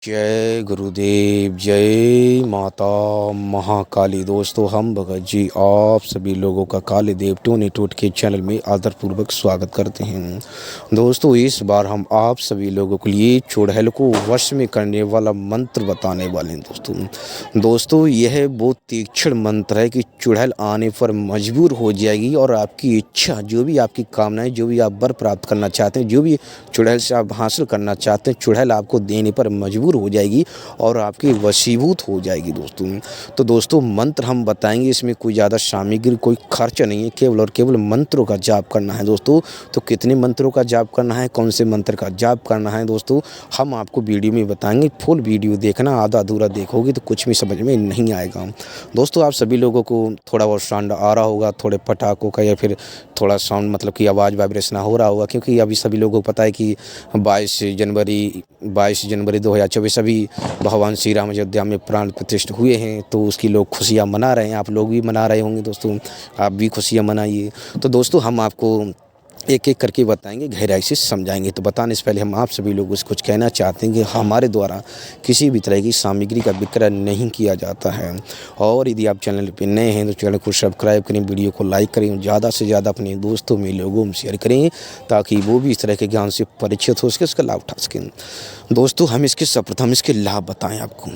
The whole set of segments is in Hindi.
जय गुरुदेव, जय माता महाकाली। दोस्तों, हम भगत जी आप सभी लोगों का काली देव टोनी टोटके चैनल में आदरपूर्वक स्वागत करते हैं। दोस्तों, इस बार हम आप सभी लोगों के लिए चुड़ैल को वश में करने वाला मंत्र बताने वाले हैं। दोस्तों, यह बहुत तीक्ष्ण मंत्र है कि चुड़ैल आने पर मजबूर हो जाएगी और आपकी इच्छा, जो भी आपकी कामनाएं, जो भी आप वर प्राप्त करना चाहते हैं, जो भी चुड़ैल से आप हासिल करना चाहते हैं, चुड़ैल आपको देने पर मजबूर हो जाएगी और आपकी वशीभूत हो जाएगी। दोस्तों मंत्र हम बताएंगे, इसमें कोई ज़्यादा सामग्री, कोई खर्च नहीं है, केवल और केवल मंत्रों का जाप करना है। दोस्तों, तो कितने मंत्रों का जाप करना है, कौन से मंत्र का जाप करना है, दोस्तों हम आपको वीडियो में बताएंगे। फुल वीडियो देखना, आधा अधूरा देखोगे तो कुछ भी समझ में नहीं आएगा। दोस्तों, आप सभी लोगों को थोड़ा बहुत साउंड आ रहा होगा, थोड़े पटाखों का या फिर थोड़ा साउंड मतलब कि आवाज़ वाइब्रेशन हो रहा होगा, क्योंकि अभी सभी लोगों को पता है कि 22 जनवरी 2024 अभी भगवान श्री राम अयोध्या में प्राण प्रतिष्ठा हुए हैं, तो उसकी लोग खुशियाँ मना रहे हैं। आप लोग भी मना रहे होंगे दोस्तों, आप भी खुशियाँ मनाइए। तो दोस्तों, हम आपको एक एक करके बताएंगे, गहराई से समझाएंगे। तो बताने से पहले हम आप सभी लोगों से कुछ कहना चाहते हैं कि हमारे द्वारा किसी भी तरह की सामग्री का विक्रय नहीं किया जाता है। और यदि आप चैनल पर नए हैं तो चैनल को सब्सक्राइब करें, वीडियो को लाइक करें, ज़्यादा से ज़्यादा अपने दोस्तों में, लोगों में शेयर करें, ताकि वो भी इस तरह के ज्ञान से परिचित हो सके, उसका लाभ उठा सकें। दोस्तों, हम सर्वप्रथम इसके लाभ बताएं आपको।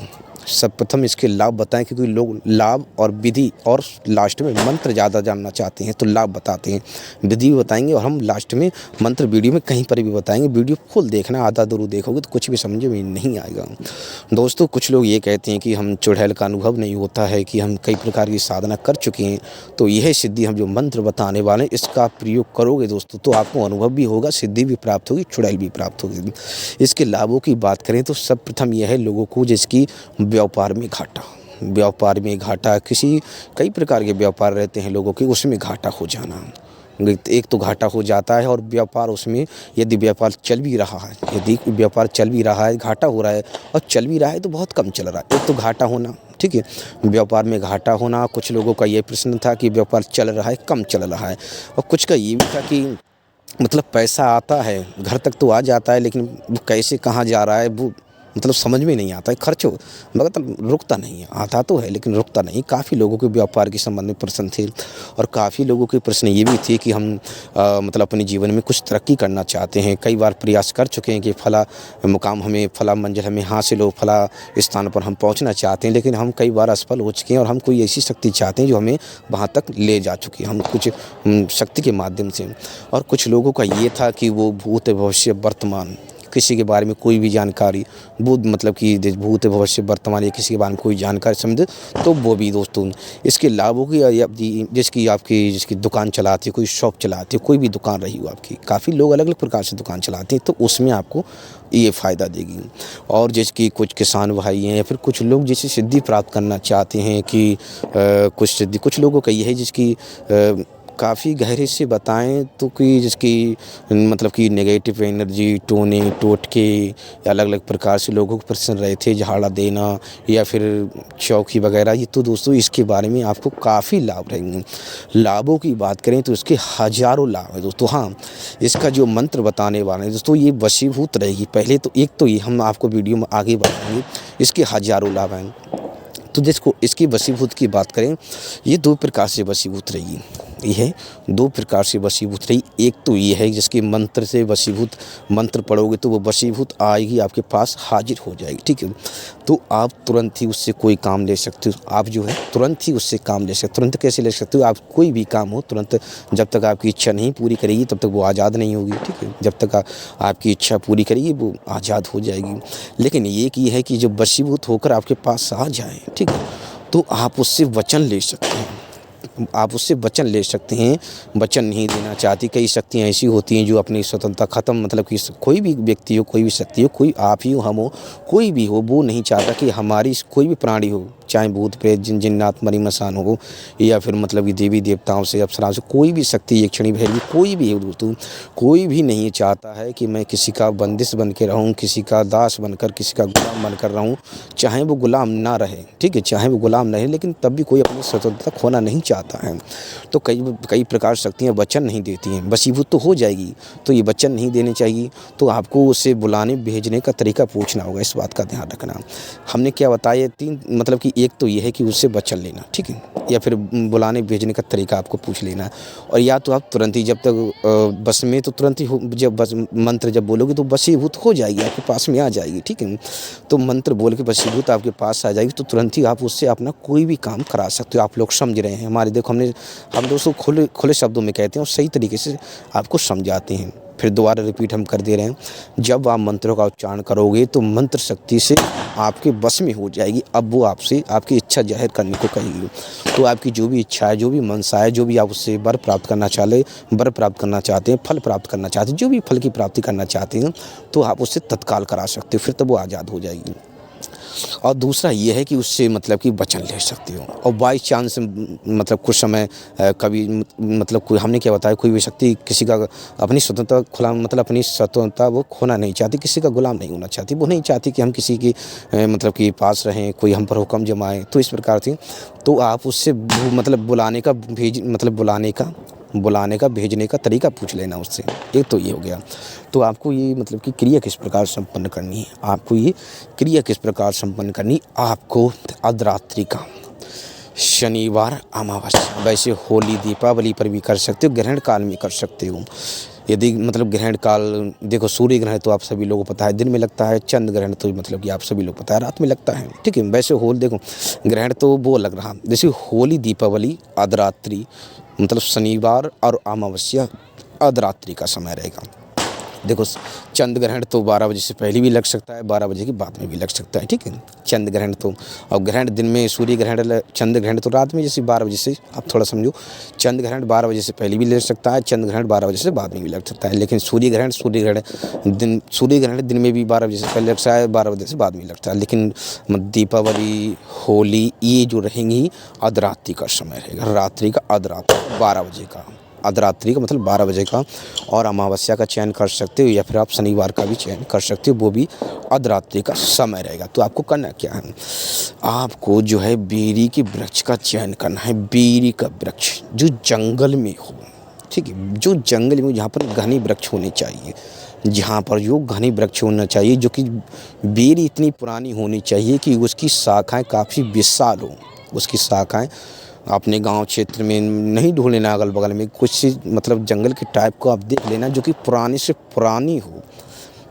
सर्वप्रथम इसके लाभ बताएं, क्योंकि लोग लाभ और विधि और लास्ट में मंत्र ज़्यादा जानना चाहते हैं, तो लाभ बताते हैं, विधि भी बताएंगे और हम लास्ट में मंत्र वीडियो में कहीं पर भी बताएंगे। वीडियो फुल देखना, आधा अधूरा देखोगे तो कुछ भी समझ में नहीं आएगा। दोस्तों, कुछ लोग ये कहते हैं कि हम चुड़ैल का अनुभव नहीं होता है, कि हम कई प्रकार की साधना कर चुके हैं, तो यह सिद्धि हम जो मंत्र बताने वाले हैं, इसका प्रयोग करोगे दोस्तों तो आपको अनुभव भी होगा, सिद्धि भी प्राप्त होगी, चुड़ैल भी प्राप्त होगी। इसके लाभों की बात करें तो सर्वप्रथम यह है, लोगों को जिसकी व्यापार में घाटा, कई प्रकार के व्यापार रहते हैं लोगों के, उसमें घाटा हो जाना, एक तो घाटा हो जाता है। और व्यापार, उसमें यदि व्यापार चल भी रहा है, घाटा हो रहा है और चल भी रहा है तो बहुत कम चल रहा है, एक तो घाटा होना, ठीक है, व्यापार में घाटा होना। कुछ लोगों का ये प्रश्न था कि व्यापार चल रहा है, कम चल रहा है, और कुछ का ये भी था कि मतलब पैसा आता है, घर तक तो आ जाता है, लेकिन वो कैसे कहाँ जा रहा है वो मतलब समझ में नहीं आता है। खर्च मतलब रुकता नहीं है, आता तो है लेकिन रुकता नहीं। काफ़ी लोगों के व्यापार के संबंध में प्रश्न थे, और काफ़ी लोगों के प्रश्न ये भी थे कि हम मतलब अपने जीवन में कुछ तरक्की करना चाहते हैं, कई बार प्रयास कर चुके हैं कि फला मुकाम हमें, फला मंजिल हमें हासिल हो, फला स्थान पर हम पहुँचना चाहते हैं, लेकिन हम कई बार असफल हो चुके हैं, और हम कोई ऐसी शक्ति चाहते हैं जो हमें वहाँ तक ले जा चुकी है, हम कुछ शक्ति के माध्यम से। और कुछ लोगों का ये था कि वो भूत, भविष्य, वर्तमान, किसी के बारे में कोई भी जानकारी, वो मतलब कि भूत, भविष्य, वर्तमान, या किसी के बारे में कोई जानकारी समझे तो वो भी। दोस्तों, इसके लाभों की, जिसकी दुकान चलाती है, कोई शॉप चलाती है, कोई भी दुकान रही हो आपकी, काफ़ी लोग अलग अलग प्रकार से दुकान चलाते हैं, तो उसमें आपको ये फ़ायदा देगी। और जिसकी कुछ किसान भाई हैं, या फिर कुछ लोग जैसे सिद्धि प्राप्त करना चाहते हैं कि कुछ लोगों का ये है जिसकी काफ़ी गहरे से बताएं तो कि जिसकी मतलब कि नेगेटिव एनर्जी, टोने टोटके, अलग अलग प्रकार से लोगों को प्रश्न रहे थे, झाड़ा देना या फिर चौकी वगैरह, ये तो दोस्तों इसके बारे में आपको काफ़ी लाभ रहेंगे। लाभों की बात करें तो इसके हज़ारों लाभ है दोस्तों। हाँ, इसका जो मंत्र बताने वाले हैं दोस्तों, ये वशीभूत रहेगी। पहले तो एक तो ये हम आपको वीडियो में आगे बताएंगे, इसके हज़ारों लाभ हैं। तो जिसको इसकी वशीभूत की बात करें, ये 2 प्रकार से वशीभूत रहेगी, यह 2 प्रकार से वशीभूत रही। एक तो ये है जिसके मंत्र से वशीभूत, मंत्र पढ़ोगे तो वो वशीभूत आएगी, आपके पास हाजिर हो जाएगी, ठीक है। तो आप तुरंत ही उससे कोई काम ले सकते हो, आप जो है तुरंत ही उससे काम ले सकते हो। तुरंत कैसे ले सकते हो, आप कोई भी काम हो तुरंत, जब तक आपकी इच्छा नहीं पूरी करेगी तब तक वो आज़ाद नहीं होगी, ठीक है। जब तक आपकी इच्छा पूरी करेगी वो आज़ाद हो जाएगी। लेकिन ये है कि जब वशीभूत होकर आपके पास आ जाए, ठीक है, तो आप उससे वचन ले सकते हैं, वचन नहीं देना चाहती। कई शक्तियाँ ऐसी होती हैं जो अपनी स्वतंत्रता ख़त्म, मतलब कि कोई भी व्यक्ति हो, कोई भी शक्ति हो, कोई आप ही हो, हम हो, कोई भी हो, वो नहीं चाहता कि हमारी कोई भी प्राणी हो, चाहे भूत प्रेत, जिन्नात, मरी मसान हो, या फिर मतलब कि देवी देवताओं से, अप्सराओं से, कोई भी शक्ति, यक्षिणी, भैरवी, कोई भी हो दोस्तों, कोई भी नहीं चाहता है कि मैं किसी का बंदिश बन के रहूँ, किसी का दास बनकर, किसी का गुलाम बनकर रहूँ, चाहे वो गुलाम ना रहे, ठीक है, चाहे वो गुलाम रहे, लेकिन तब भी कोई अपनी स्वतंत्रता खोना नहीं चाहता है। तो कई प्रकार शक्तियाँ वचन नहीं देती हैं, वशीभूत तो हो जाएगी, तो ये वचन नहीं देने चाहिए, तो आपको उसे बुलाने भेजने का तरीका पूछना होगा, इस बात का ध्यान रखना। हमने क्या बताया 3 मतलब कि एक तो ये है कि उससे वचन लेना, ठीक है, या फिर बुलाने भेजने का तरीका आपको पूछ लेना, और या तो आप तुरंत ही जब तक बस में तो तुरंत ही जब बस मंत्र जब बोलोगे तो वशीभूत हो जाएगी, आपके पास में आ जाएगी, ठीक है। तो मंत्र बोल के वशीभूत आपके पास आ जाएगी, तो तुरंत ही आप उससे अपना कोई भी काम करा सकते हो। आप लोग समझ रहे हैं हमारे, देखो हम दोस्तों खुले शब्दों में कहते हैं और सही तरीके से आपको समझाते हैं। फिर दोबारा रिपीट हम कर दे रहे हैं, जब आप मंत्रों का उच्चारण करोगे तो मंत्र शक्ति से आपके बस में हो जाएगी। अब वो आपसे आपकी इच्छा जाहिर करने को कहेगी, तो आपकी जो भी इच्छा है, जो भी मनसा है, जो भी आप उससे वर प्राप्त करना चाहते हैं, फल प्राप्त करना चाहते हैं, जो भी फल की प्राप्ति करना चाहते हैं, तो आप उससे तत्काल करा सकते हो, फिर तो वो आज़ाद हो जाएगी। और दूसरा ये है कि उससे मतलब कि वचन ले सकते हो, और बाई चांस मतलब कुछ समय कभी मतलब कोई, हमने क्या बताया, कोई भी शक्ति किसी का अपनी स्वतंत्रता मतलब अपनी स्वतंत्रता वो खोना नहीं चाहती, किसी का गुलाम नहीं होना चाहती, वो नहीं चाहती कि हम किसी की मतलब कि पास रहें, कोई हम पर हुक्म जमाए। तो इस प्रकार से तो आप उससे मतलब बुलाने का भेजने का तरीका पूछ लेना उससे, एक तो ये हो गया। तो आपको ये मतलब कि क्रिया किस प्रकार संपन्न करनी है, आपको अर्धरात्रि का, शनिवार, अमावस्या, वैसे होली दीपावली पर भी कर सकते हो, ग्रहण काल में कर सकते हो। यदि मतलब ग्रहण काल, देखो सूर्य ग्रहण तो आप सभी लोगों को पता है दिन में लगता है, चंद्र ग्रहण तो मतलब कि आप सभी लोग पता है रात में लगता है, ठीक है। वैसे देखो ग्रहण तो वो लग रहा, जैसे होली दीपावली अर्धरात्रि मतलब शनिवार और अमावस्या अर्धरात्रि का समय रहेगा। देखो चंद्र ग्रहण तो 12 बजे से पहले भी लग सकता है, 12 बजे के बाद में भी लग सकता है, ठीक है, चंद्र ग्रहण तो। और ग्रहण दिन में, सूर्य ग्रहण, चंद्र ग्रहण तो रात में, जैसे 12 बजे से, आप थोड़ा समझो, चंद्र ग्रहण 12 बजे से पहले भी लग सकता है, चंद्र ग्रहण 12 बजे से बाद में भी लग सकता है। लेकिन सूर्य ग्रहण दिन में भी 12 बजे से पहले लगता है, 12 बजे से बाद में लगता है। लेकिन दीपावली, होली, ये जो रहेंगी अर्धरात्रि का समय रहेगा, रात्रि का अर्धरात्रि 12 बजे का, अर्धरात्रि का मतलब 12 बजे का। और अमावस्या का चयन कर सकते हो, या फिर आप शनिवार का भी चयन कर सकते हो, वो भी अर्धरात्रि का समय रहेगा। तो आपको करना क्या है, आपको जो है बेरी के वृक्ष का चयन करना है, बेरी का वृक्ष जो जंगल में हो, ठीक है, जो जंगल में, जहाँ पर घने वृक्ष होने चाहिए, जो कि बेरी इतनी पुरानी होनी चाहिए कि उसकी शाखाएँ काफ़ी विशाल हो। उसकी शाखाएँ अपने गांव क्षेत्र में नहीं ढूंढ लेना, अगल बगल में कुछ मतलब जंगल के टाइप को आप देख लेना, जो कि पुरानी से पुरानी हो,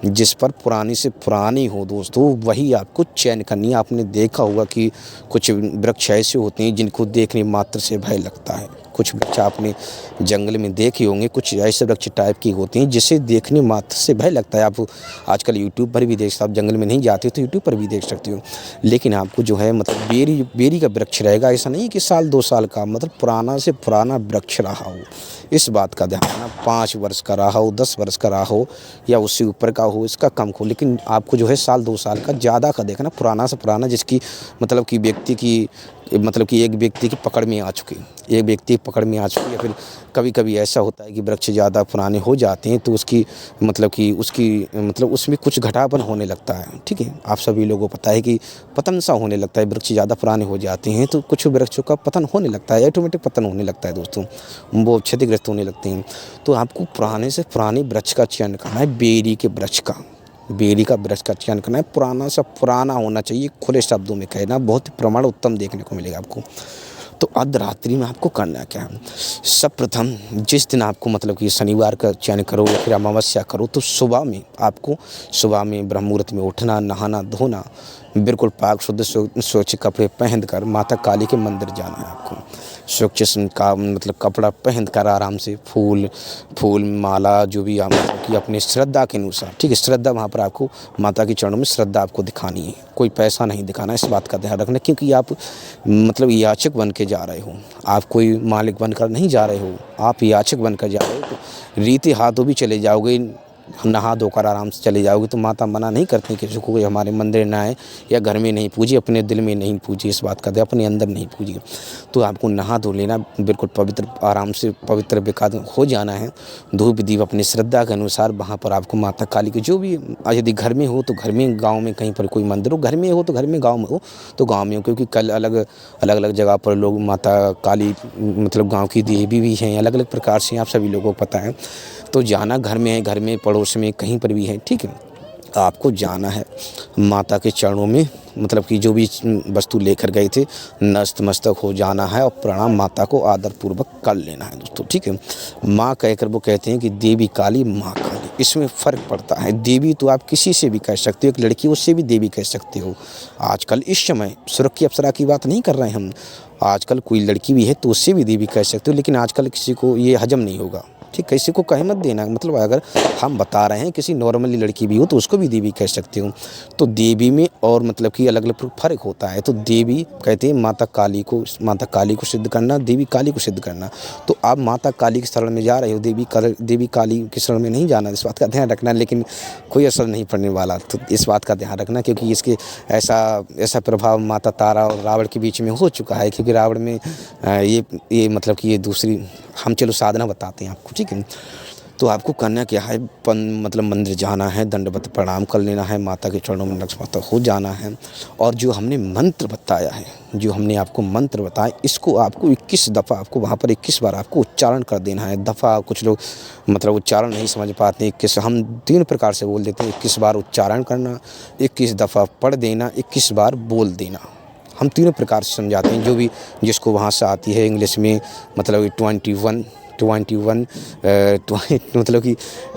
जिस पर पुरानी से पुरानी हो दोस्तों, वही आपको चयन करनी है। आपने देखा होगा कि कुछ वृक्ष ऐसे होते हैं जिनको देखने मात्र से भय लगता है, कुछ वृक्ष आपने जंगल में देखे होंगे, कुछ ऐसे वृक्ष टाइप की होते हैं जिसे देखने मात्र से भय लगता है। आप आजकल यूट्यूब पर भी देख सकते हो, आप जंगल में नहीं जाते तो यूट्यूब पर भी देख सकते हो। लेकिन आपको जो है मतलब बेरी का वृक्ष रहेगा, ऐसा नहीं कि साल 2 साल का, मतलब पुराना से पुराना वृक्ष रहा हो, इस बात का ध्यान रखना। 5 वर्ष का रहा हो, 10 वर्ष का रहा हो, या उससे ऊपर का हो, इसका कम हो, लेकिन आपको जो है साल 2 साल का ज़्यादा का देखना, पुराना से पुराना, जिसकी मतलब कि एक व्यक्ति की पकड़ में आ चुकी, या फिर कभी-कभी ऐसा होता है कि वृक्ष ज़्यादा पुराने हो जाते हैं तो उसकी उसमें कुछ घटापन होने लगता है, ठीक है। आप सभी लोगों को पता है कि पतन सा होने लगता है, वृक्ष ज़्यादा पुराने हो जाते हैं तो कुछ वृक्षों का पतन होने लगता है, ऑटोमेटिक पतन होने लगता है दोस्तों, वो क्षतिग्रस्त होने लगते हैं। तो आपको पुराने से पुराने वृक्ष का चयन करना है, बेरी का वृक्ष का चयन करना है, पुराना सा पुराना होना चाहिए, खुले शब्दों में कहना, बहुत ही प्रमाण उत्तम देखने को मिलेगा आपको। तो अर्धरात्रि में आपको करना क्या है, सर्वप्रथम जिस दिन आपको मतलब कि शनिवार का चयन करो या फिर अमावस्या करो, तो सुबह में ब्रह्म मुहूर्त में उठना, नहाना धोना, बिल्कुल पाक शुद्ध स्वच्छ कपड़े पहनकर माता काली के मंदिर जाना है आपको। स्वच्छ का मतलब कपड़ा पहनकर आराम से फूल माला जो भी आप मतलब कि अपने श्रद्धा के अनुसार, ठीक है, श्रद्धा वहाँ पर आपको माता के चरणों में श्रद्धा आपको दिखानी है, कोई पैसा नहीं दिखाना, इस बात का ध्यान रखना। क्योंकि आप मतलब याचक बन के जा रहे हो, आप कोई मालिक बनकर नहीं जा रहे हो, आप याचक बनकर जा रहे हो, तो रीति हाथों भी चले जाओगे, नहा धोकर आराम से चले जाओगे तो माता मना नहीं करती किसी को कोई हमारे मंदिर ना आए या घर में नहीं पूजे, अपने दिल में नहीं पूजे, इस बात का ध्यान, अपने अंदर नहीं पूजिए। तो आपको नहा धो लेना, बिल्कुल पवित्र आराम से पवित्र बेकाद हो जाना है। धूप दीप अपनी श्रद्धा के अनुसार वहाँ पर आपको माता काली के जो भी, यदि घर में हो तो घर में, गाँव में कहीं पर कोई मंदिर हो, घर में हो तो घर में, गाँव में हो तो गाँव में हो, क्योंकि कल अलग अलग जगह पर लोग माता काली मतलब गाँव की देवी भी हैं, अलग अलग प्रकार से आप सभी लोगों को पता है। तो जाना घर में है, घर में पड़ोस में कहीं पर भी है, ठीक है, आपको जाना है माता के चरणों में, मतलब कि जो भी वस्तु लेकर गए थे नतमस्तक हो जाना है और प्रणाम माता को आदर पूर्वक कर लेना है दोस्तों, ठीक है। माँ कहकर वो कहते हैं कि देवी काली, माँ काली, इसमें फ़र्क पड़ता है। देवी तो आप किसी से भी कह सकते हो, एक लड़की उससे भी देवी कह सकते हो। आजकल इस समय सुरख की अप्सरा की बात नहीं कर रहे हैं हम, आजकल कोई लड़की भी है तो उससे भी देवी कह सकते हो, लेकिन आजकल किसी को ये हजम नहीं होगा, ठीक, किसी को कहे मत देना। मतलब अगर हम बता रहे हैं किसी नॉर्मली लड़की भी हो तो उसको भी देवी कह सकते हो। तो देवी में और मतलब कि अलग अलग फ़र्क होता है। तो देवी कहते हैं माता काली को सिद्ध करना, देवी काली को सिद्ध करना। तो आप माता काली के शरण में जा रहे हो, देवी काली के शरण में नहीं जाना, इस बात का ध्यान रखना। लेकिन कोई असर नहीं पड़ने वाला, तो इस बात का ध्यान रखना, क्योंकि इसके ऐसा प्रभाव माता तारा और रावण के बीच में हो चुका है। क्योंकि रावण में ये मतलब कि ये दूसरी, हम चलो साधना बताते हैं आपको, ठीक है। तो आपको करना क्या है, मतलब मंदिर जाना है, दंडवत प्रणाम कर लेना है, माता के चरणों में नतमस्तक हो जाना है। और जो हमने मंत्र बताया है, जो हमने आपको मंत्र बताया, इसको आपको 21 दफ़ा आपको वहाँ पर 21 बार आपको उच्चारण कर देना है। दफ़ा कुछ लोग मतलब उच्चारण नहीं समझ पाते, 21 हम 3 प्रकार से बोल देते हैं। 21 बार उच्चारण करना, 21 दफ़ा पढ़ देना, 21 बार बोल देना। हम तीनों प्रकार से समझाते हैं, जो भी जिसको वहाँ से आती है इंग्लिश में, मतलब 21 मतलब कि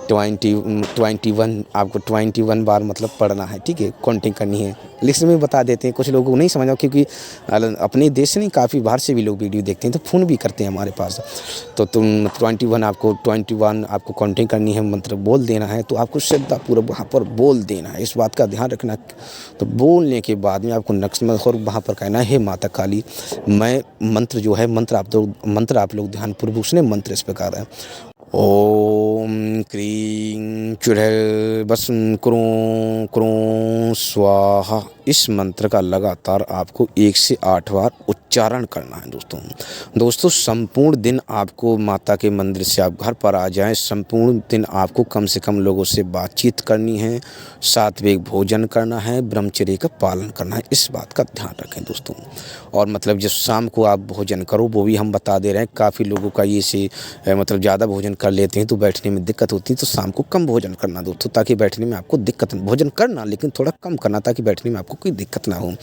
21 आपको 21 बार मतलब पढ़ना है, ठीक है, काउंटिंग करनी है। लिस्ट में बता देते हैं, कुछ लोगों को नहीं समझा, क्योंकि अपने देश से नहीं, काफ़ी बाहर से भी लोग वीडियो देखते हैं तो फ़ोन भी करते हैं हमारे पास। तो तुम 21 आपको काउंटिंग करनी है, मंत्र बोल देना है। तो आपको श्रद्धापूर्वक वहाँ पर बोल देना है, इस बात का ध्यान रखना। तो बोलने के बाद में आपको नक्शमत और वहाँ पर कहना है, हे माता काली, मैं मंत्र जो है, मंत्र आप लोग ध्यानपूर्वक, उसने मंत्र इस प्रकार है, ओम क्रीं चुड़ैल बसं क्रों क्रों स्वाहा। इस मंत्र का लगातार आपको 1 से 8 बार उच्चारण करना है दोस्तों। संपूर्ण दिन आपको माता के मंदिर से आप घर पर आ जाएं, संपूर्ण दिन आपको कम से कम लोगों से बातचीत करनी है, सात्विक भोजन करना है, ब्रह्मचर्य का पालन करना है, इस बात का ध्यान रखें दोस्तों। और मतलब जब शाम को आप भोजन करो, वो भी हम बता दे रहे हैं। काफ़ी लोगों का ये से मतलब ज़्यादा भोजन कर लेते हैं तो बैठने में दिक्कत होती है, तो शाम को कम भोजन करना दोस्तों, ताकि बैठने में आपको दिक्कत, भोजन करना लेकिन थोड़ा कम करना, ताकि बैठने में आपको कोई दिक्कत ना हो।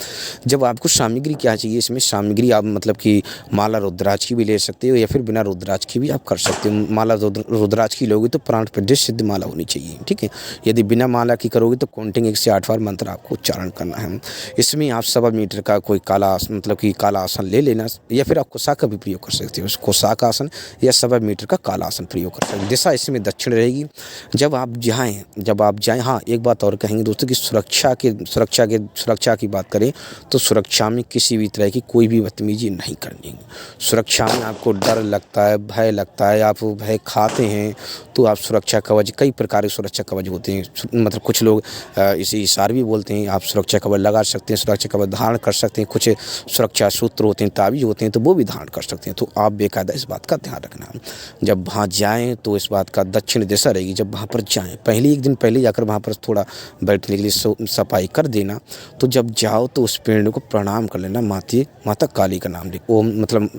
जब आपको सामग्री क्या चाहिए, इसमें सामग्री आप मतलब कि माला रुद्राक्ष की भी ले सकते हो, या फिर बिना रुद्राक्ष की भी आप कर सकते हो। माला रुद्राक्ष की लोगे तो प्राण प्रतिष्ठित सिद्ध माला होनी चाहिए, ठीक है। यदि बिना माला की करोगे तो काउंटिंग 1 से 8 बार मंत्र आपको उच्चारण करना है। इसमें आप 1.25 मीटर का कोई काला मतलब कि काला आसन ले लेना, या फिर आप कोसा का भी प्रयोग कर सकते हो, कोसा का आसन या 1.25 मीटर का काला आसन प्रयोग कर सकते हैं। दिशा इसमें दक्षिण रहेगी। जब आप जाएं, हाँ एक बात और कहेंगे दोस्तों कि सुरक्षा की बात करें तो सुरक्षा में किसी भी तरह की कोई भी बदतमीजी नहीं करनी है। सुरक्षा में आपको डर लगता है, भय लगता है, आप भय खाते हैं, तो आप सुरक्षा कवच, कई प्रकार के सुरक्षा कवच होते हैं, मतलब कुछ लोग इसे इशार भी बोलते हैं, आप सुरक्षा कवच लगा सकते हैं, सुरक्षा कवच धारण कर सकते हैं। कुछ सुरक्षा सूत्र होते हैं, ताबीज होते हैं, तो वो भी धारण कर सकते हैं। तो आप बेकायदा इस बात का ध्यान रखना। जब वहाँ जाएँ तो इस बात का दक्षिण दिशा रहेगी। जब वहाँ पर जाएँ, पहले 1 दिन पहले जाकर वहाँ पर थोड़ा बैठने के लिए सफाई कर देना। तो जब जाओ तो उस पेड़ को प्रणाम कर लेना, माता काली का नाम ले, ओम मतलब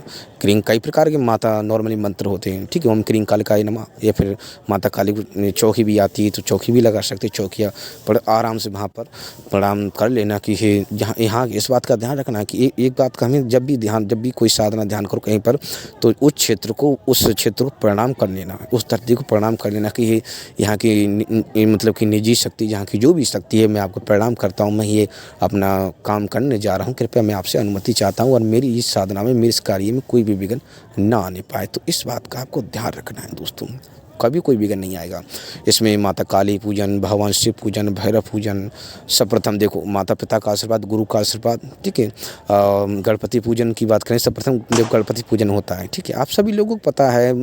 क्रीं, कई प्रकार के माता नॉर्मली मंत्र होते हैं, ठीक है। ओम क्रीं कालिकाय नमः, या फिर माता काली चौकी भी आती है तो चौकी भी लगा सकते, चौकिया पर आराम से वहाँ पर प्रणाम कर लेना। कि यहाँ इस बात का ध्यान रखना कि एक बात का हमें जब भी कोई साधना ध्यान करो कहीं पर, तो उस क्षेत्र को प्रणाम कर लेना, उस धरती को प्रणाम कर लेना कि यहाँ की मतलब कि निजी शक्ति, यहाँ की जो भी शक्ति है, मैं आपको प्रणाम करता हूँ, मैं ये अपना काम करने जा रहा हूँ, कृपया मैं आपसे अनुमति चाहता हूँ, और मेरी इस साधना में, मेरे इस कार्य में कोई भी विघ्न ना आने पाए। तो इस बात का आपको ध्यान रखना है दोस्तों। कभी कोई विघ्न नहीं आएगा। इसमें माता काली पूजन, भगवान शिव पूजन, भैरव पूजन, सर्वप्रथम देखो माता पिता का आशीर्वाद, गुरु का आशीर्वाद, ठीक है। गणपति पूजन की बात करें, सर्वप्रथम देखो गणपति पूजन होता है, ठीक है। आप सभी लोगों को पता है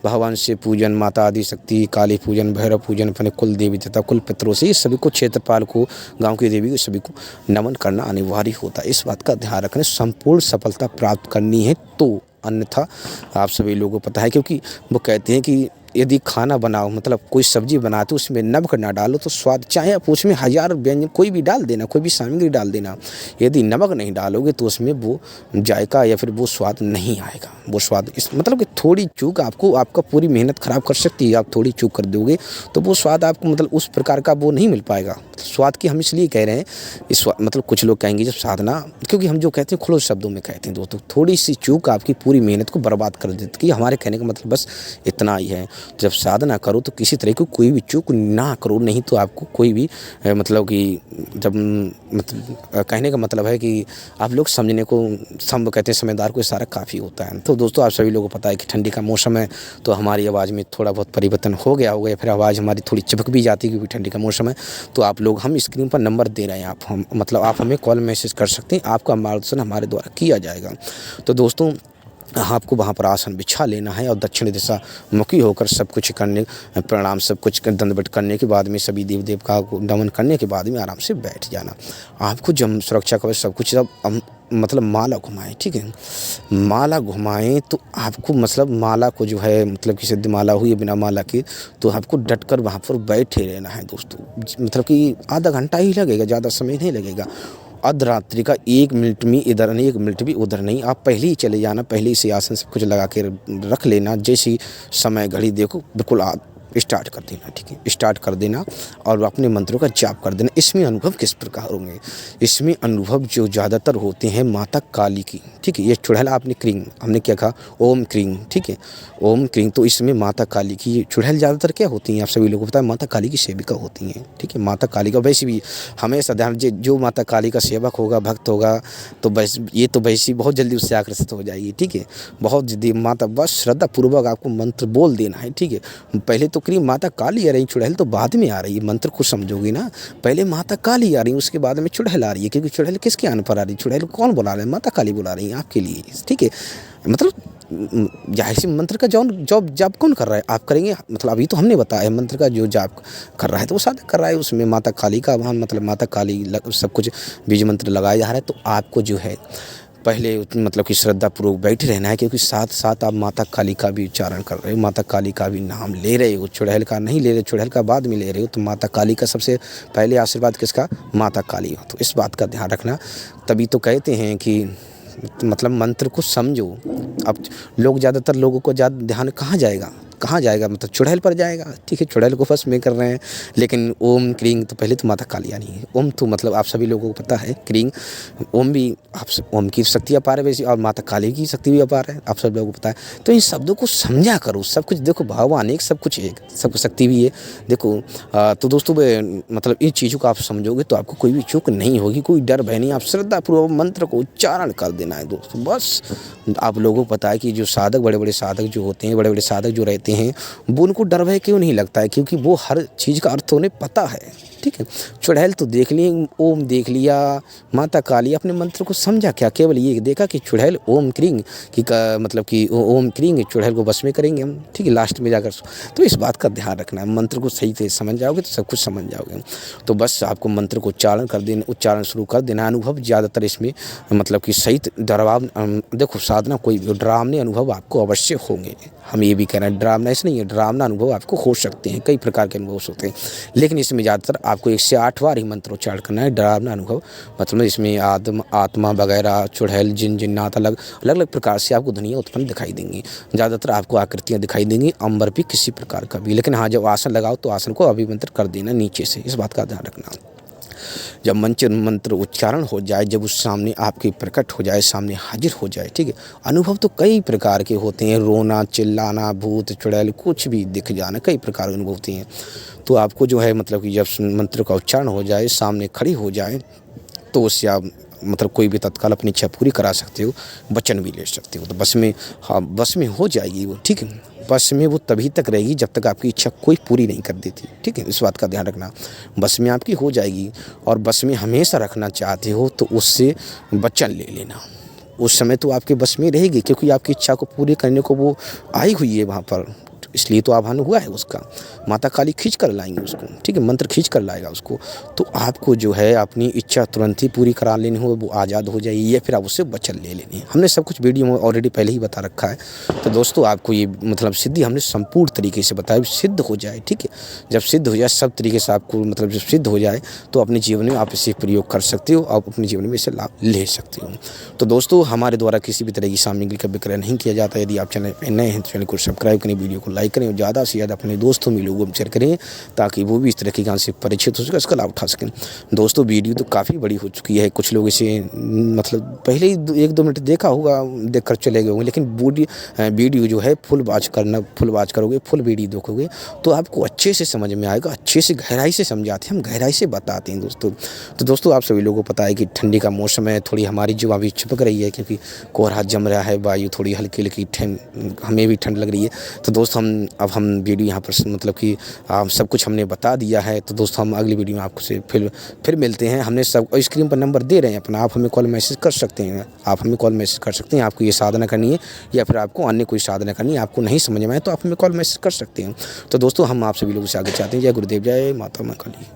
भगवान शिव पूजन, माता आदि शक्ति, काली पूजन, भैरव पूजन, अपने कुल देवी तथा कुल पितरों से सभी को, क्षेत्रपाल को, गाँव की देवी को, सभी को नमन करना अनिवार्य होता है। इस बात का ध्यान रखना, संपूर्ण सफलता प्राप्त करनी है तो, अन्यथा आप सभी लोगों को पता है, क्योंकि वो कहते हैं कि यदि खाना बनाओ, मतलब कोई सब्जी बनाते उसमें नमक ना डालो तो स्वाद, चाहे आप उसमें 1000 व्यंजन कोई भी डाल देना, कोई भी सामग्री डाल देना, यदि नमक नहीं डालोगे तो उसमें वो जायका या फिर वो स्वाद नहीं आएगा। वो स्वाद इस मतलब कि थोड़ी चूक आपको, आपका पूरी मेहनत खराब कर सकती है। आप थोड़ी चूक कर दोगे तो वो स्वाद आपको मतलब उस प्रकार का वो नहीं मिल पाएगा। स्वाद की हम इसलिए कह रहे हैं, इस मतलब कुछ लोग कहेंगे जब साधना, क्योंकि हम जो कहते हैं खुले शब्दों में कहते हैं दोस्तों, थोड़ी सी चूक आपकी पूरी मेहनत को बर्बाद कर देती है। हमारे कहने का मतलब बस इतना ही है, जब साधना करो तो किसी तरह की कोई भी चूक ना करो, नहीं तो आपको कोई भी मतलब कि जब मतलब कहने का मतलब है कि आप लोग समझने को, हम कहते हैं समझदार को इशारा काफ़ी होता है। तो दोस्तों आप सभी लोगों को पता है कि ठंडी का मौसम है, तो हमारी आवाज़ में थोड़ा बहुत परिवर्तन हो गया होगा, फिर आवाज़ हमारी थोड़ी चिपक भी जाती है क्योंकि ठंडी का मौसम है। तो आप लोग, हम स्क्रीन पर नंबर दे रहे हैं, आप हम मतलब आप हमें कॉल मैसेज कर सकते हैं, आपका मार्गदर्शन हमारे द्वारा किया जाएगा। तो दोस्तों आपको वहाँ पर आसन बिछा लेना है और दक्षिण दिशा मुखी होकर सब कुछ करने, प्रणाम सब कुछ दंडवत करने के बाद में, सभी देव देवता को नमन करने के बाद में आराम से बैठ जाना। आपको जब सुरक्षा कवच सब कुछ सब मतलब माला घुमाएं, ठीक है। माला घुमाएं तो आपको मतलब माला को जो है मतलब कि सिद्ध माला हुई बिना माला के, तो आपको डटकर वहाँ पर बैठे रहना है दोस्तों। मतलब कि आधा घंटा ही लगेगा, ज़्यादा समय नहीं लगेगा। अर्धरात्रि का 1 मिनट में इधर नहीं, 1 मिनट भी उधर नहीं, आप पहले ही चले जाना, पहले ही से आसन सब कुछ लगा के रख लेना। जैसी समय घड़ी देखो बिल्कुल स्टार्ट कर देना, ठीक है, स्टार्ट कर देना और अपने मंत्रों का जाप कर देना। इसमें अनुभव किस प्रकार होंगे, इसमें अनुभव जो ज़्यादातर होते हैं माता काली की, ठीक है। ये चुड़ैल आपने क्रीं, हमने क्या कहा, ओम क्रीं, ठीक है, ओम क्रीं। तो इसमें माता काली की चुड़ैल ज़्यादातर क्या होती हैं, आप सभी लोगों को पता है, माता काली की सेविका होती हैं, ठीक है। माता काली का वैसे भी हमेशा ध्यान, जो माता काली का सेवक होगा, भक्त होगा, तो बस ये तो वैसे बहुत जल्दी उससे आकर्षित हो जाएगी, ठीक है। बहुत जल्दी माता, बस श्रद्धा पूर्वक आपको मंत्र बोल देना है, ठीक है। पहले तो क्रीं माता काली आ रही, चुड़ैल तो बाद में आ रही है, मंत्र को समझोगी ना, पहले माता काली आ रही है, उसके बाद में चुड़ैल आ रही है, क्योंकि चुड़ैल किसके आने पर आ रही है, चुड़ैल कौन बुला रहे हैं, माता काली बुला रही है आपके लिए, ठीक है। मतलब जाहिर सी मंत्र का जॉब जाप कौन कर रहा है, आप करेंगे। मतलब अभी तो हमने बताया मंत्र का जो जाप कर रहा है तो वो साधक कर रहा है, उसमें माता काली का वहाँ मतलब माता काली सब कुछ बीज मंत्र लगाया जा रहा है। तो आपको जो है पहले मतलब कि श्रद्धापूर्वक बैठे रहना है, क्योंकि साथ साथ आप माता काली का भी उच्चारण कर रहे हो, माता काली का भी नाम ले रहे हो, चुड़ैल का नहीं ले रहे, चुड़ैल का बाद में ले रहे हो। तो माता काली का सबसे पहले आशीर्वाद किसका, माता काली हो। तो इस बात का ध्यान रखना। तभी तो कहते हैं कि मतलब मंत्र को समझो। अब लोग, ज़्यादातर लोगों को ज़्यादा ध्यान कहाँ जाएगा, मतलब चुड़ैल पर जाएगा, ठीक है, चुड़ैल को फर्स्ट में कर रहे हैं। लेकिन ओम क्रीं तो पहले तो माता काली आनी है। ओम तो मतलब आप सभी लोगों को पता है, क्रीं ओम भी, आप ओम की शक्ति अपार है वैसे, और माता काली की शक्ति भी अपार है, आप सब लोगों को पता है। तो इन शब्दों को समझा करो, सब कुछ देखो, भगवान एक, सब कुछ एक, सब शक्ति भी है, देखो। तो दोस्तों मतलब इन चीज़ों को आप समझोगे तो आपको कोई भी चूक नहीं होगी, कोई डर भय नहीं। आप श्रद्धापूर्वक मंत्र को उच्चारण कर देना है दोस्तों, बस। आप लोगों को पता है कि जो साधक, बड़े बड़े साधक जो होते हैं, बड़े बड़े साधक जो रहते हैं, वो उनको डर भय क्यों नहीं लगता है, क्योंकि वो हर चीज़ का अर्थ उन्हें पता है, ठीक है। चुड़ैल तो देख ली, ओम देख लिया, माता काली, अपने मंत्र को समझा क्या, केवल ये देखा कि चुड़ैल ओम क्रीं की मतलब कि ओम क्रीं, चुड़ैल को बस में करेंगे हम, ठीक है, लास्ट में जाकर। तो इस बात का ध्यान रखना है, मंत्र को सही से समझ जाओगे तो सब कुछ समझ जाओगे। तो बस आपको मंत्र को उच्चारण शुरू कर देना। अनुभव ज़्यादातर इसमें मतलब कि सही देखो, साधना कोई भी डरावने अनुभव आपको अवश्य होंगे, हम ये भी कह रहे हैं, डरावना ऐसा नहीं है, डरावना अनुभव आपको हो सकते हैं, कई प्रकार के अनुभव होते हैं, लेकिन इसमें ज़्यादातर आपको 108 बार ही मंत्रोच्चारण करना है। डरावना अनुभव मतलब इसमें आत्मा वगैरह, चुड़ैल, जिन जिन्नात अलग अलग प्रकार से आपको ध्वनियाँ उत्पन्न दिखाई देंगी, ज़्यादातर आपको आकृतियाँ दिखाई देंगी, अंबर भी किसी प्रकार का भी। लेकिन हाँ, जब आसन लगाओ तो आसन को अभिमंत्रित कर देना नीचे से, इस बात का ध्यान रखना। जब मंत्र उच्चारण हो जाए, जब उस सामने आपके प्रकट हो जाए, सामने हाजिर हो जाए, ठीक है। अनुभव तो कई प्रकार के होते हैं, रोना, चिल्लाना, भूत, चुड़ैल, कुछ भी दिख जाना, कई प्रकार के अनुभव होते हैं। तो आपको जो है मतलब कि जब मंत्र का उच्चारण हो जाए, सामने खड़ी हो जाए, तो उससे आप मतलब कोई भी तत्काल अपनी इच्छा पूरी करा सकते हो, वचन भी ले सकते हो। तो बस में, हाँ, बस में हो जाएगी वो, ठीक है। बस में वो तभी तक रहेगी जब तक आपकी इच्छा कोई पूरी नहीं कर देती। ठीक है, इस बात का ध्यान रखना। बस में आपकी हो जाएगी, और बस में हमेशा रखना चाहते हो तो उससे वचन ले लेना। उस समय तो आपके बस में रहेगी, क्योंकि आपकी इच्छा को पूरी करने को वो आई हुई है वहाँ पर, इसलिए तो आह्वान हुआ है उसका। माता काली खींच कर लाएंगे उसको, ठीक है, मंत्र खींच कर लाएगा उसको। तो आपको जो है अपनी इच्छा तुरंत ही पूरी करा लेनी हो, वो आज़ाद हो जाएगी, या फिर आप उससे वचन ले लेनी है। हमने सब कुछ वीडियो में ऑलरेडी पहले ही बता रखा है। तो दोस्तों आपको ये मतलब सिद्धि हमने संपूर्ण तरीके से बताया, सिद्ध हो जाए। ठीक है, जब सिद्ध हो जाए सब तरीके से आपको मतलब जब सिद्ध हो जाए तो अपने जीवन में आप इसे प्रयोग कर सकते हो, आप अपने जीवन में इसे लाभ ले सकते हो। तो दोस्तों हमारे द्वारा किसी भी तरह की सामग्री का विक्रय नहीं किया जाता। यदि आप चैनल पर नए हैं तो चैनल को सब्सक्राइब करें, वीडियो को लाइक करें और ज़्यादा से ज़्यादा अपने दोस्तों में लोगों में शेयर करें, ताकि वो भी इस तरह के ज्ञान से परिचित हो सके, इसका लाभ उठा सकें। दोस्तों वीडियो तो काफ़ी बड़ी हो चुकी है, कुछ लोग इसे मतलब पहले ही 1-2 मिनट देखा होगा, देख कर चले गए होंगे, लेकिन वीडियो जो है फुल वॉच करोगे, फुल वीडियो देखोगे तो आपको अच्छे से समझ में आएगा, अच्छे से गहराई से समझाते हैं, हम गहराई से बताते हैं दोस्तों। तो दोस्तों आप सभी लोगों को पता है कि ठंडी का मौसम है, थोड़ी हमारी जो अभी चिपक रही है, क्योंकि कोहरा जम रहा है, वायु थोड़ी हल्की हल्की ठंड, हमें भी ठंड लग रही है। तो दोस्तों हम वीडियो यहाँ पर मतलब कि सब कुछ हमने बता दिया है। तो दोस्तों हम अगली वीडियो में आपको से फिर मिलते हैं। हमने सब स्क्रीन पर नंबर दे रहे हैं अपना, आप हमें कॉल मैसेज कर सकते हैं, आपको ये साधना करनी है या फिर आपको अन्य कोई साधना करनी है, आपको नहीं समझ में आए तो आप हमें कॉल मैसेज कर सकते हैं। तो दोस्तों हम आप सभी लोगों से आगे चाहते हैं। जय गुरुदेव, जय माता काली।